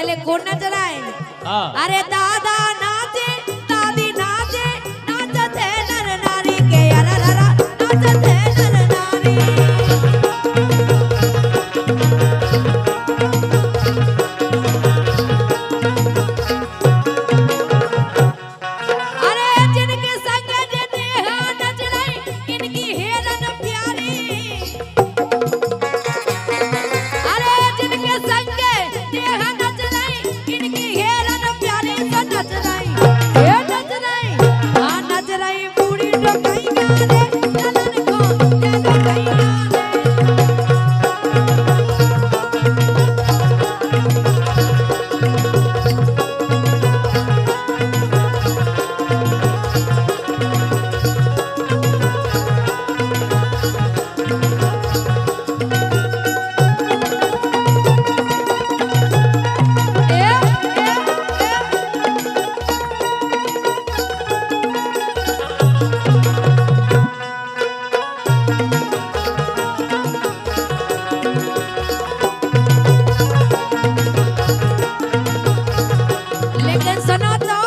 पहले कौन नच रहा है? अरे दादा नाचे दादी नाचे नाचते नर नारी के अरररा नाचते नर नारी। अरे जिनके संग नेहा नच रही इनकी हेरन प्यारी। अरे जिनके संग नेहा नच रही इनकी हेरन प्यारी तो नच रही ये नच रही हाँ नच रही पूरी डोकैया रे नलन को ये डोकैया रे। लेकिन सुनो तो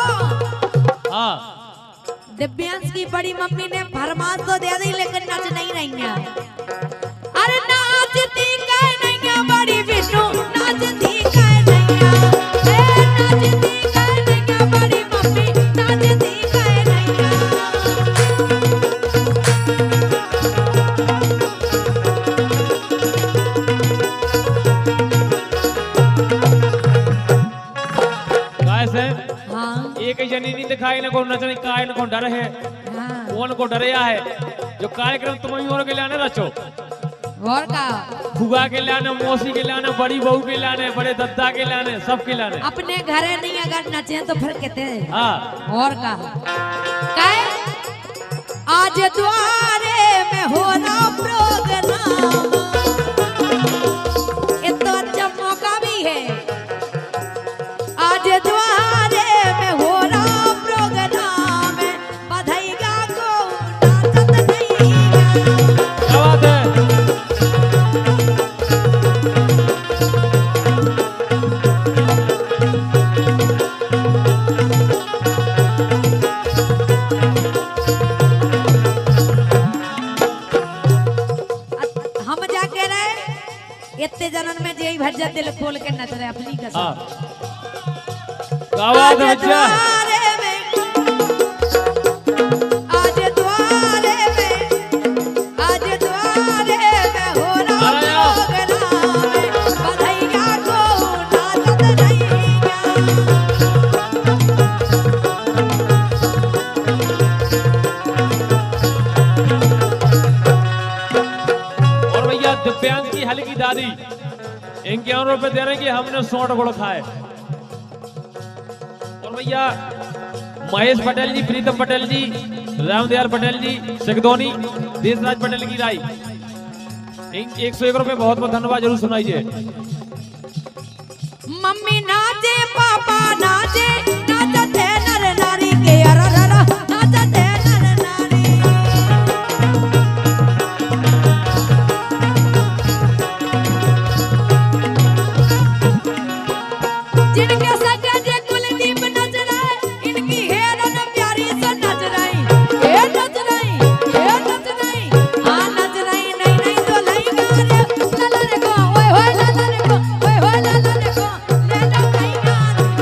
दिव्यांश की बड़ी मम्मी ने फरमाश तो दे दी लेकिन नच नहीं रही है। अरे नाचती काहे नहीं है बड़ी विष्णु नाचती काहे नहीं है नाचती काहे नहीं है बड़ी मम्मी नाचती काहे नहीं है। कैसे हाँ एक जनी नहीं दिखाई न को नचने काय न को डर है हाँ कौन को डरया है जो कार्यक्रम तुम ही और के लाने रचो और का फुगा के लाने मौसी के लाने बड़ी बहू के लाने बड़े दद्दा के लाने सब के लाने अपने घरे नहीं अगर नचे तो फिर कहते हाँ और का काहे आज द्वारे में हो रहा प्रोग्राम ये तो अच्छा मौका भी है। आज द्वारे में हो रहा प्रोग्राम बधाईगा को नाचत नहीं क्या बात है हम जाके रहे इतने जनन में जेई भज्जा दिल खोल के नच रहे अपनी कसम। हाँ क्या बात है बच्चा आज द्वारे में हो रहा प्रोग्राम बधाईया को नाचत नहीं और भैया दिव्यांश की हल्की दादी ₹51 दे रहे हैं कि हमने 100 गुड़ खाए। और भैया महेश पटेल जी प्रीतम पटेल जी रामदयाल पटेल जी सिगदौनी देशराज पटेल की राय ₹101 बहुत बहुत धन्यवाद जरूर सुनाइए। मम्मी नाचे पापा नाचे नाचते नर नारी के अरररा नाचते नर नारी। जिनके संग जे कुलदीप नच रहे इनकी हेरन प्यारी से नच रही ये नच रही हाँ नच रही नहीं नहीं तो नहीं गा रे ललन को ओए होए ललन को ओए होए ललन को ले लो नहीं गा रे।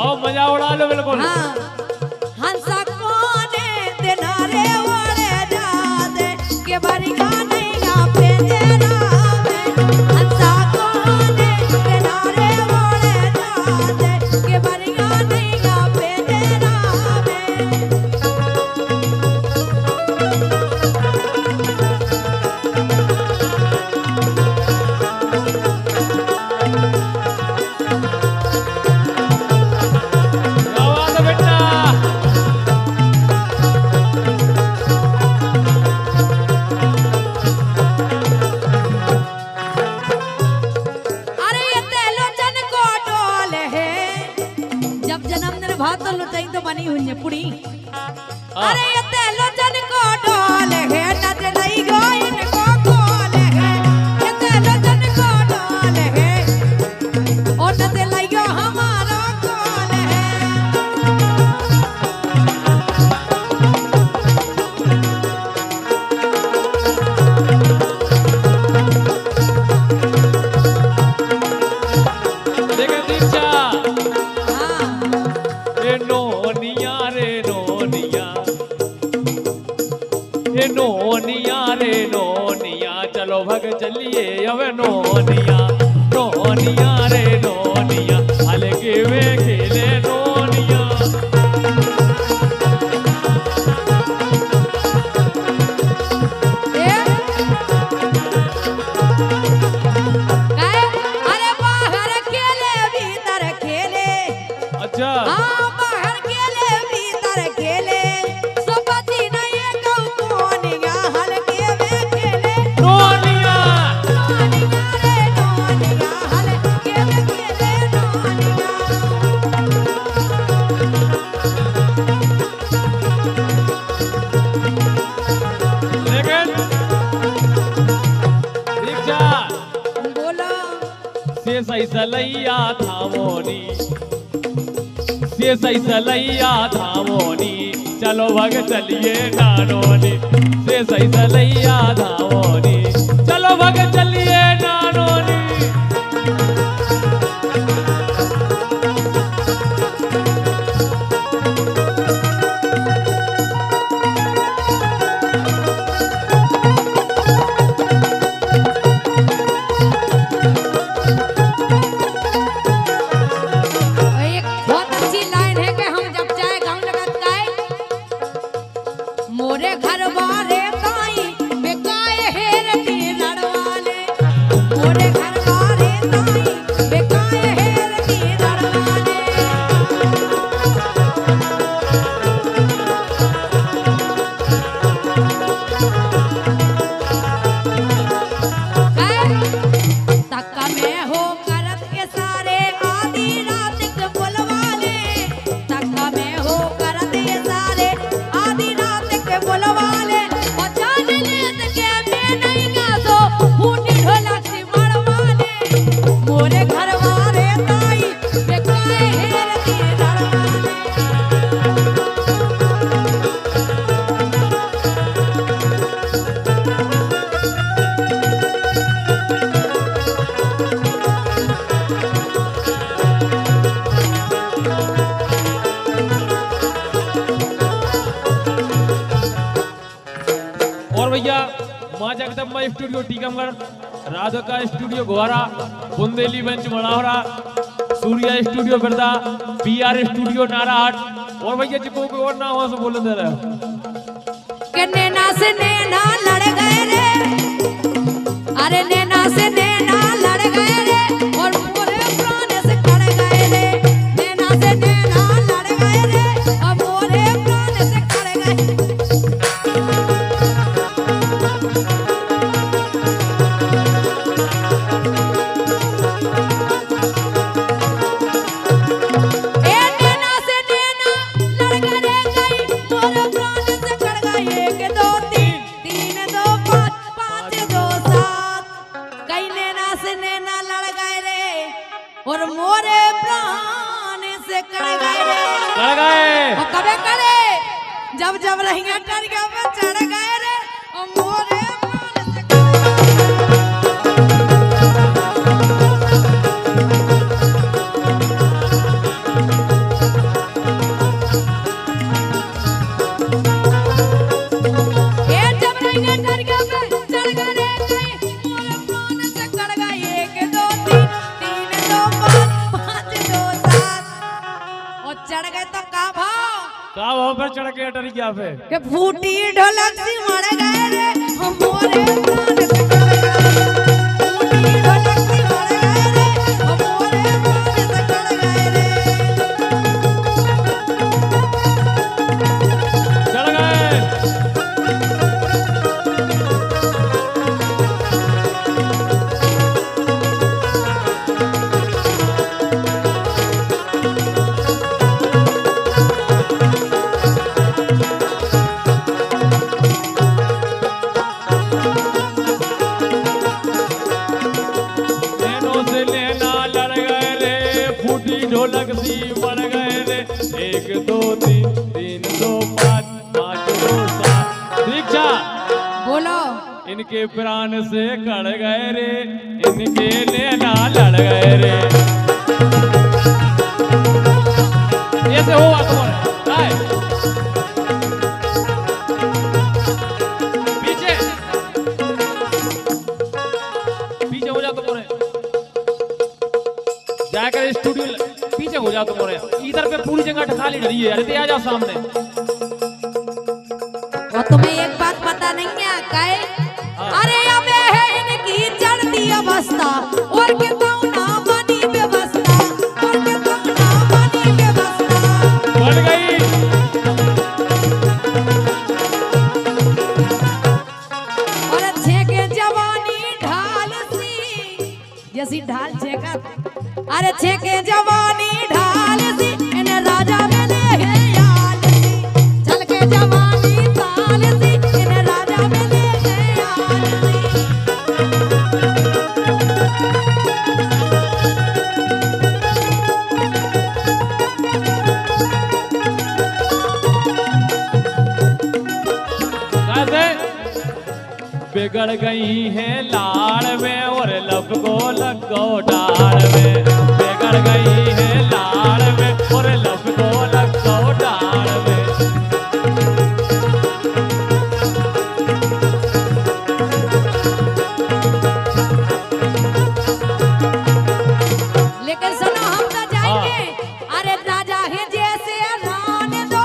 आओ मजा उड़ा लो बिल्कुल। हाँ हंसा कोने दिनारे वाले जादे के बरिया नहीं पे तेरा हंसा कोने दिनारे वाले जादे के बरिया नहीं पे तेरा क्या बात है बेटा। अरे ये तेलोचन को डोल है जब जन्मदिन भात तो लुटाई तो बनी हुई है पुड़ी। अरे ये तेलोचन को डोल है नच नहीं गो इनको कोल है ये तेलोचन को डोल है और नच लाइयो हमारा कोल है। देखो दीक्षा। हाँ ए नोनिया रे नोनिया, ए नोनिया रे नोनिया, चलो भग चलिए अब नोनिया, नोनिया रे नोनिया, हल्के वे खेले नोनिया। ए काय अरे बाहर खेले भीतर खेले अच्छा हाँ बाहर खेले भीतर खेले सोपति नहीं कहू कोनिया हल्के में खेले नोनिया। नोनिया रे नोनिया हल्के में खेले नोनिया। लेकिन दीक्षा बोलो से सही सलैया था मोनी, से सही सलैया था मोनी, चलो भग चलिए नानोनी, से सही सलैया था मोनी, चलो भग चलिए नानोनी। एक बहुत अच्छी लाइन है कि हम जब चाहे गाँव लगत गाए मोरे घर वाले ताई बेकाए हेर की लड़वाले मोरे घर वाले ताई बेकाए हेर की लड़वाले। तक्का में हो करत के सारे आधी रात के बोलवाले तक्का में हो करत के सारे आधी रात के बोलवाले और जान लेत के मैं नहीं गासो फूटी ढोलक से मरवाले मोरे घर वाले ताई बेकाए हेर की लड़वाले। और भैया Maa Jagdamba studio Tikamgarh, Radhika studio Gohara, Bundeli bench Madawara, Surya studio Birda, PR studio Narahat. और भैया जिको कोई और नाम हो सो बोल दे रहे हो। के नैना से नैना लड़ गए रे अरे नैना से नैना लड़ गए रे और मोरे प्राण से कड़ गए रे नैना से नैना लड़ गए रे और मोरे प्राण से कड़ गए। ए नैना से नैना लड़ गए गई मोरे प्राण से कड़ गए एक दो तीन तीन दो पाँच पाँच दो सात कई नैना से नैना लड़ गए रे और मोरे प्राण से कड़ गए रे लड़ गए। और कबे करे जब जब रहिया टरिया पे चढ़ गए रे और मोरे प्राण से कड़ गए। चढ़ के अटरिया पे के फूटी ढोलक सी मर गए रे मोरे प्राण से कड़ गए। फूटी ढोलक सी मर गए रे मोरे प्राण से कड़ गए रे। चढ़ गए। नैनों से नैना लड़ गए रे, फूटी ढोलक सी बढ़ गए रे। 1 2 3 3 2 5 5 2 7 दीक्षा बोलो इनके प्राण से कड़ गए रे, इनके नैना लड़ गए रे। ऐसे हुआ तुम्हारे आए। पीछे पीछे हो जा तुम्हारे, जाकर स्टूडियो पीछे हो जा तुम्हारे। इधर पे पूरी जगह खाली डरी है, अरे आ जा सामने। और तुम्हें एक बात पता नहीं है काहे? अरे अबे है इनकी चढ़ती अवस्था और के तो ना बनी व्यवस्था और के तो ना बनी व्यवस्था। बढ़ गई। और अच्छे के जवानी ढाल सी जैसी ढाल छेका। अरे छे के जवानी ढाल सी इन्हें राजा में ले है याल सी। चल के जवानी ताल सी इन्हें राजा में ले है याल सी। कैसे बिगड़ गई है लाड़ में और लपको लगो डाल में। बिगड़ गई है लाड़ में और लपको लगो डाल में। लेकिन सुनो हम तो जाएंगे। अरे राजा है जैसे रान दो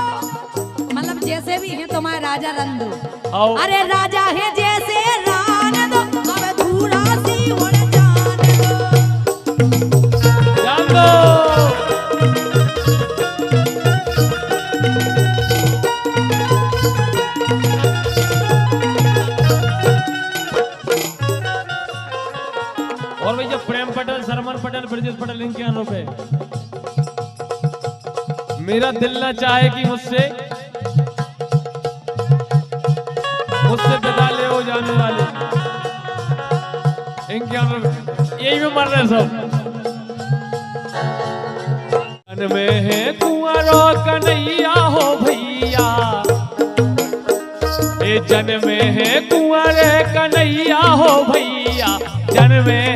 मतलब जैसे भी है तुम्हारे राजा रंदो। आओ अरे राजा है जैसे रान दो अब धूरा सी उड़ जान दो। जान दो। और भैया प्रेम पटेल, शरमन पटेल, ब्रजेश पटेल इनके अनुरूप है। मेरा दिल न चाहे कि मुझसे विदा ले हो जाने वाले इनके अनुरूप यही में मर रहे सब। जन में है कुंवरो कन्हैया हो भैया, ए जन में है कुंवरे कन्हैया हो भैया। जन में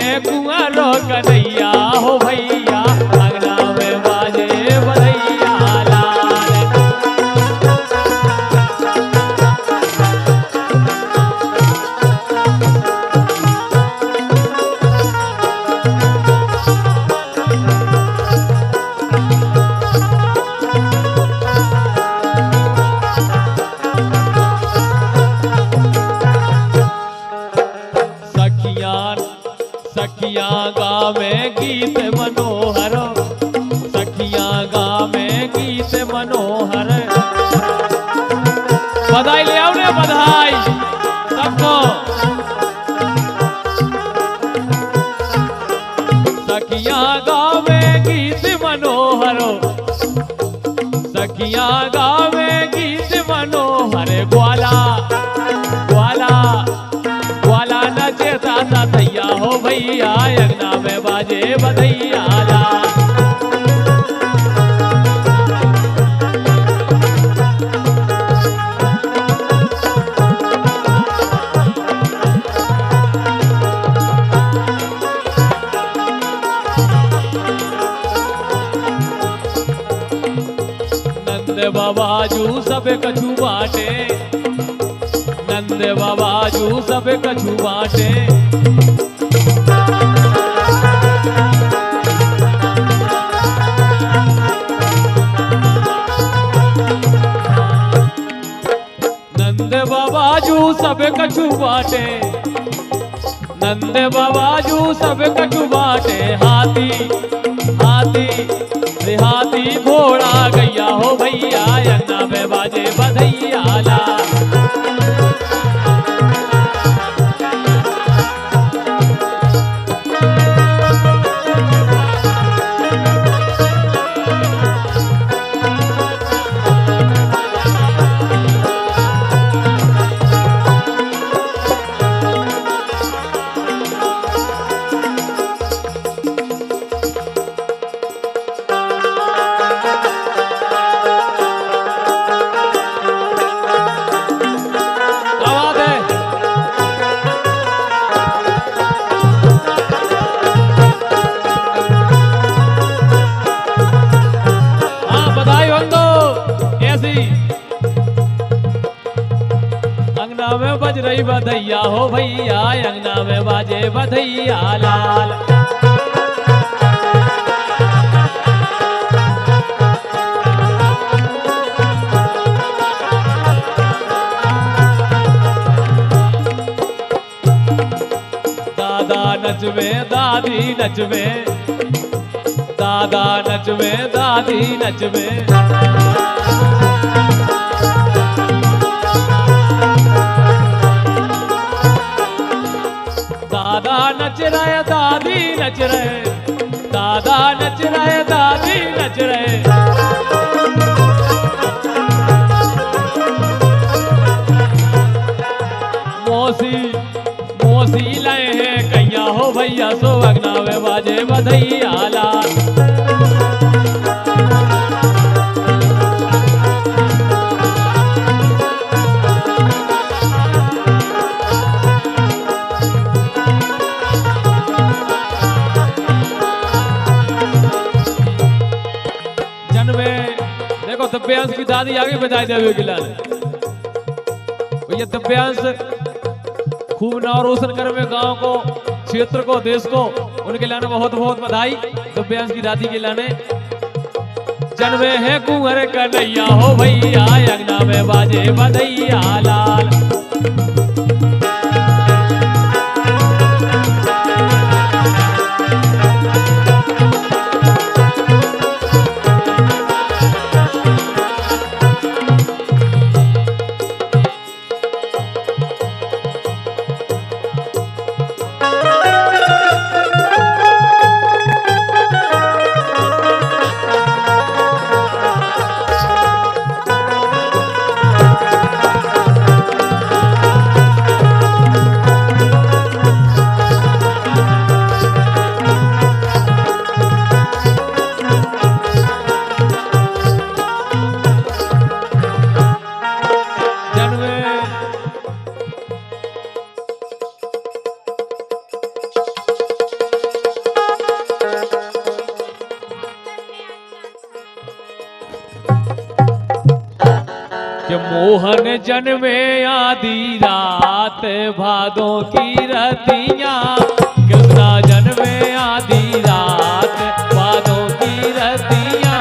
है कुंवरो कन्हैया हो भैया। अंगना में बाजे बधैया लाल। सखियां गावे गीत मनोहर, सखियां गावे गीत मनोहर। बधाई ले आओ रे बधाई सबको। सखियां गावे गीत मनोहर, सखियां गावे गीत मनोहर। ग्वाला ग्वाला ग्वाला नचे ताता थैया हो भैया। अंगना में बाजे बधैया ला। नंद बाबाजू सब कछु बाटे, नंद बाबाजू सब कछु बाटे। सब कछु बाटे, नंद बाबाजू सब कछु बाटे। हाथी हाथी हाथी घोड़ा गैया हो भैया, अंगना में बाजे बधैया लाल। अंगना में बज रही बधैया हो भैया, अंगना में बाजे बधैया लाल। दादा नचवे दादी नचवे, दादा नचवे दादी नचवे। दादा नच रहे दादी नच रहे, दादा नच रहे दादी नच रहे। मौसी मौसी लाए हैं कैया हो भैया, सो अंगना में बाजे बधैया लाल। देखो दिव्यांश की दादी आगे बधाई देवे के लाल भैया। दिव्यांश खूब नाम रोशन कर में गांव को, क्षेत्र को, देश को, उनके लाने बहुत बहुत बधाई। दिव्यांश की दादी के लाने जन्मे है कुंवर कन्हैया हो भैया, अंगना में बाजे बधैया लाल। कि मोहन जन्मे आधी रात भादों की रतियां, कृष्णा जन्मे आधी रात भादों की रतियां।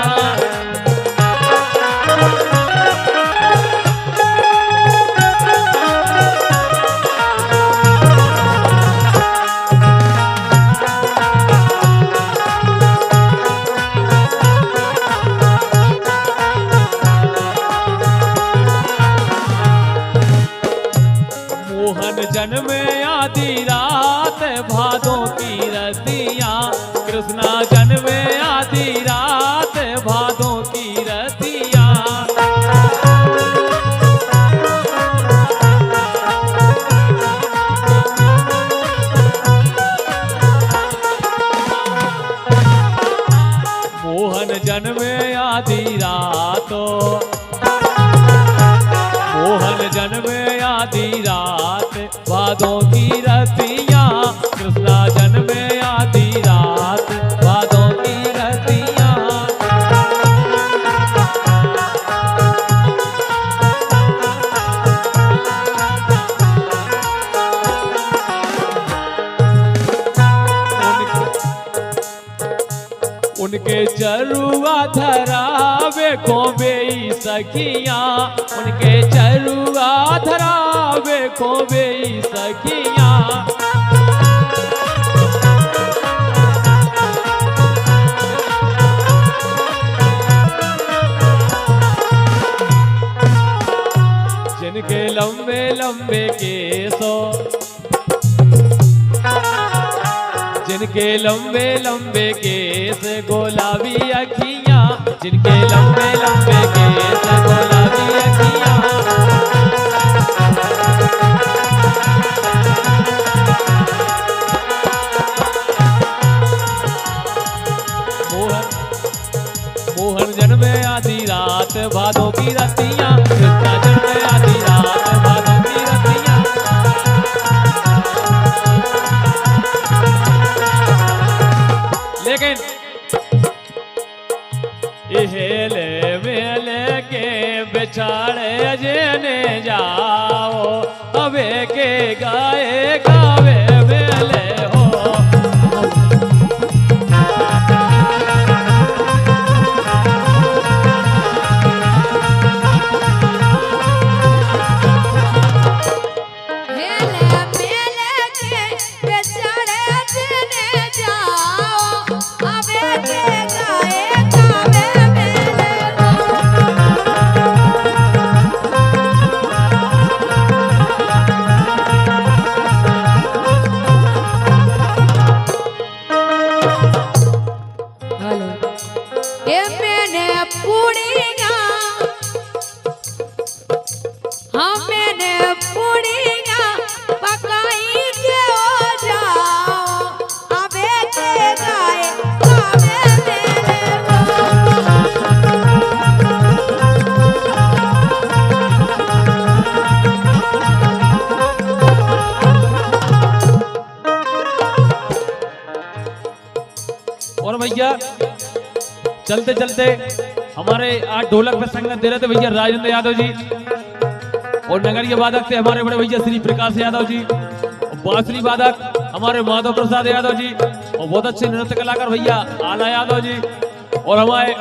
जन्मे आधी रात भादों की रतियां, कृष्णा जन्मे आधी रात भादों की रतियां। मोहन जन्मे आधी रातों, मोहन जन्मे आधी रात भादों की रतियां, कृष्णा जन्मे आधी रात भादों की रतियां। उनके चरुआ धरावे को बेईसा सखियां उनके चरुआ धरावे को बे सखियां जिनके लंबे लंबे केसों जिनके लंबे लंबे केस गुलाबी अखियां जिनके लंबे लंबे केस गुलाबी अखियां मोहन जन्मे आधी रात भादों की रतियां कृष्णा जन्मे आधी रात भादों की रतियां लेकिन इहेले मेले के बिछाड़े जेने जाओ अबे के गाए गावे मेले हो और भैया चलते चलते हमारे आज ढोलक पे संगत दे रहे थे भैया राजेंद्र यादव जी और नगरीय वादक थे हमारे बड़े भैया श्री प्रकाश यादव जी और बांसुरी वादक हमारे माधव प्रसाद यादव जी और बहुत अच्छे नृत्य कलाकार भैया आला यादव जी और हमारे